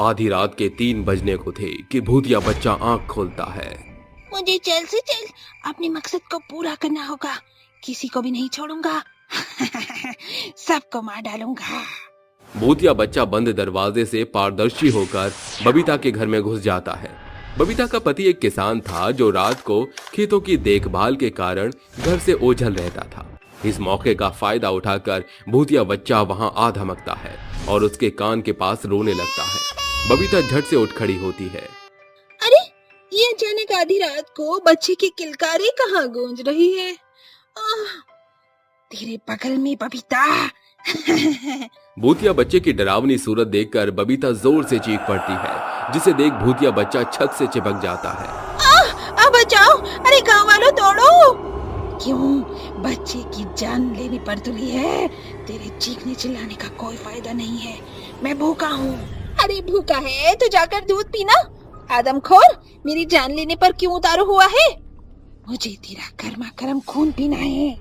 Speaker 1: आधी रात के 3 बजने को थे कि भूतिया बच्चा आंख खोलता है।
Speaker 5: मुझे जल्द से जल्द अपने मकसद को पूरा करना होगा। किसी को भी नहीं छोड़ूंगा। सबको मार डालूंगा।
Speaker 1: भूतिया बच्चा बंद दरवाजे से पारदर्शी होकर बबीता के घर में घुस जाता है। बबीता का पति एक किसान था जो रात को खेतों की देखभाल के कारण घर से ओझल रहता था। इस मौके का फायदा उठाकर भूतिया बच्चा वहां आ धमकता है और उसके कान के पास रोने लगता है। बबीता झट से उठ खड़ी होती है।
Speaker 6: अरे, ये अचानक आधी रात को बच्चे की किलकारी कहाँ गूंज रही है?
Speaker 5: तेरे बगल में बबीता।
Speaker 1: भूतिया बच्चे की डरावनी सूरत देखकर बबीता जोर से चीख पड़ती है, जिसे देख भूतिया बच्चा छत से चिपक जाता है।
Speaker 6: बचाओ! अरे गांव वालों, दौड़ो! क्यों बच्चे की जान लेने पर तुली है? तेरे चीखने चिल्लाने का कोई फायदा नहीं है। मैं भूखा हूँ।
Speaker 5: अरे भूखा है तो जाकर दूध पीना। आदमखोर, मेरी जान लेने पर क्यों उतारू हुआ है?
Speaker 6: मुझे तेरा गर्मा गर्म खून पीना है।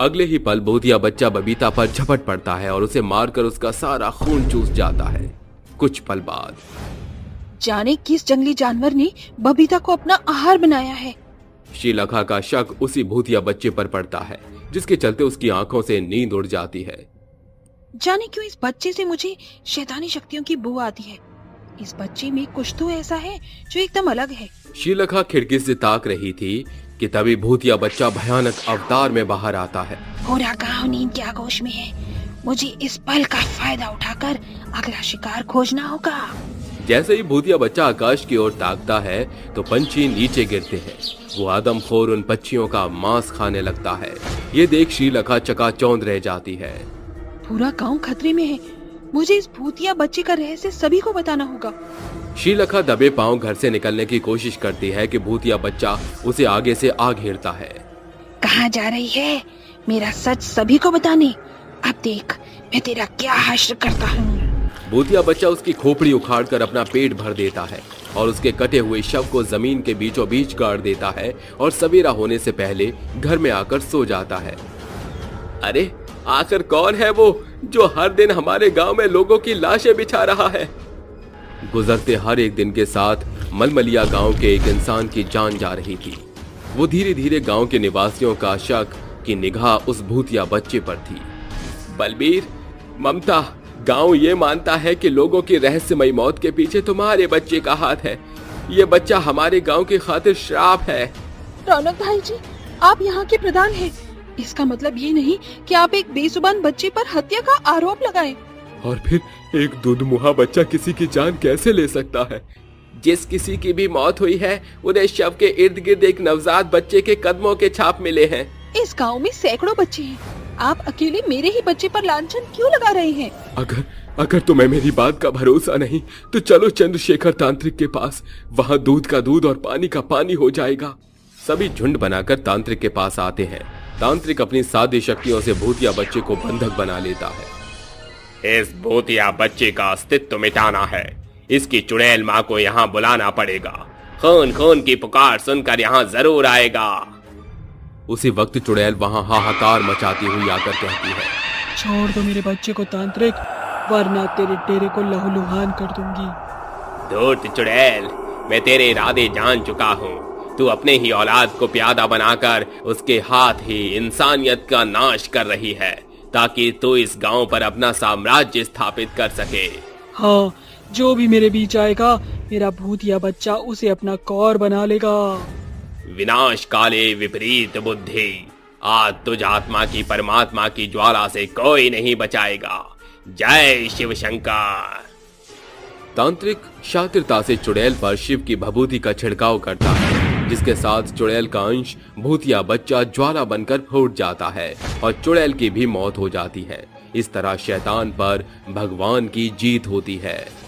Speaker 1: अगले ही पल भूतिया बच्चा बबीता पर झपट पड़ता है और उसे मारकर उसका सारा खून चूस जाता है। कुछ पल बाद
Speaker 6: जाने किस जंगली जानवर ने बबीता को अपना आहार बनाया है।
Speaker 1: श्रीलखा का शक उसी भूतिया बच्चे पर पड़ता है, जिसके चलते उसकी आंखों से नींद उड़ जाती है।
Speaker 6: जाने क्यों इस बच्चे से मुझे शैतानी शक्तियों की बू आती है। इस बच्चे में कुछ तो ऐसा है जो एकदम अलग है।
Speaker 1: श्रीलखा खिड़की से ताक रही थी कि तभी भूतिया बच्चा भयानक अवतार में बाहर आता है।
Speaker 6: पूरा गांव नींद के आगोश में है। मुझे इस पल का फायदा उठाकर अगला शिकार खोजना होगा।
Speaker 1: जैसे ही भूतिया बच्चा आकाश की ओर ताकता है तो पंछी नीचे गिरते हैं। वो आदमखोर उन पक्षियों का मांस खाने लगता है। ये देख श्रीलखा चकाचौंध रह जाती है।
Speaker 6: पूरा गांव खतरे में है। मुझे इस भूतिया बच्चे का रहस्य सभी को बताना होगा।
Speaker 1: श्रीलखा दबे पांव घर से निकलने की कोशिश करती है कि भूतिया बच्चा उसे आगे से आ घेरता है।
Speaker 6: कहाँ जा रही है? मेरा सच सभी को बताने। अब देख मैं तेरा क्या हश्र करता हूँ।
Speaker 1: भूतिया बच्चा उसकी खोपड़ी उखाड़कर अपना पेट भर देता है और उसके कटे हुए शव को जमीन के बीचों बीच गाड़ देता है और सवेरा होने से पहले घर में आकर सो जाता है। अरे आखिर कौन है वो जो हर दिन हमारे गांव में लोगों की लाशें बिछा रहा है? गुजरते हर एक दिन के साथ मलमलिया गांव के एक इंसान की जान जा रही थी। वो धीरे धीरे गांव के निवासियों का शक की निगाह उस भूतिया बच्चे पर थी। बलबीर, ममता, गांव ये मानता है कि लोगों की रहस्यमयी मौत के पीछे तुम्हारे बच्चे का हाथ है। ये बच्चा हमारे गांव की खातिर श्राप है।
Speaker 6: रौनक भाई जी, आप यहाँ के प्रधान हैं। इसका मतलब ये नहीं कि आप एक बेजुबान बच्चे पर हत्या का आरोप लगाएं।
Speaker 1: और फिर एक दुधमुहा बच्चा किसी की जान कैसे ले सकता है? जिस किसी की भी मौत हुई है उन्हें शव के इर्द गिर्द एक नवजात बच्चे के कदमों के छाप मिले हैं।
Speaker 6: इस गांव में सैकड़ों बच्चे हैं। आप अकेले मेरे ही बच्चे पर लांछन क्यों लगा रहे हैं?
Speaker 1: अगर तुम्हें मेरी बात का भरोसा नहीं तो चलो चंद्रशेखर तांत्रिक के पास। वहाँ दूध का दूध और पानी का पानी हो जाएगा। सभी झुंड बनाकर तांत्रिक के पास आते हैं। तांत्रिक अपनी सादी शक्तियों से भूतिया बच्चे को बंधक बना लेता है।
Speaker 10: इस भूतिया बच्चे का अस्तित्व मिटाना है। इसकी चुड़ैल माँ को यहाँ बुलाना पड़ेगा। खून खून की पुकार सुनकर यहाँ जरूर आएगा।
Speaker 1: उसी वक्त चुड़ैल वहाँ हाहाकार मचाती हुई आकर कहती है,
Speaker 8: छोड़ दो मेरे बच्चे को तांत्रिक, वरना तेरे डेरे को लहूलुहान कर दूंगी।
Speaker 10: धूर्त चुड़ैल, मैं तेरे इरादे जान चुका हूँ। तू अपने ही औलाद को प्यादा बनाकर उसके हाथ ही इंसानियत का नाश कर रही है ताकि तू इस गांव पर अपना साम्राज्य स्थापित कर सके।
Speaker 8: हाँ, जो भी मेरे बीच आएगा मेरा भूतिया बच्चा उसे अपना कौर बना लेगा।
Speaker 10: विनाश काले विपरीत बुद्धि, आज तुझ आत्मा की परमात्मा की ज्वाला से कोई नहीं बचाएगा। जय शिव शंकर।
Speaker 1: तांत्रिक शातिरता से चुड़ैल पर शिव की भभूति का छिड़काव करता है, जिसके साथ चुड़ैल का अंश भूतिया बच्चा ज्वाला बनकर फूट जाता है और चुड़ैल की भी मौत हो जाती है। इस तरह शैतान पर भगवान की जीत होती है।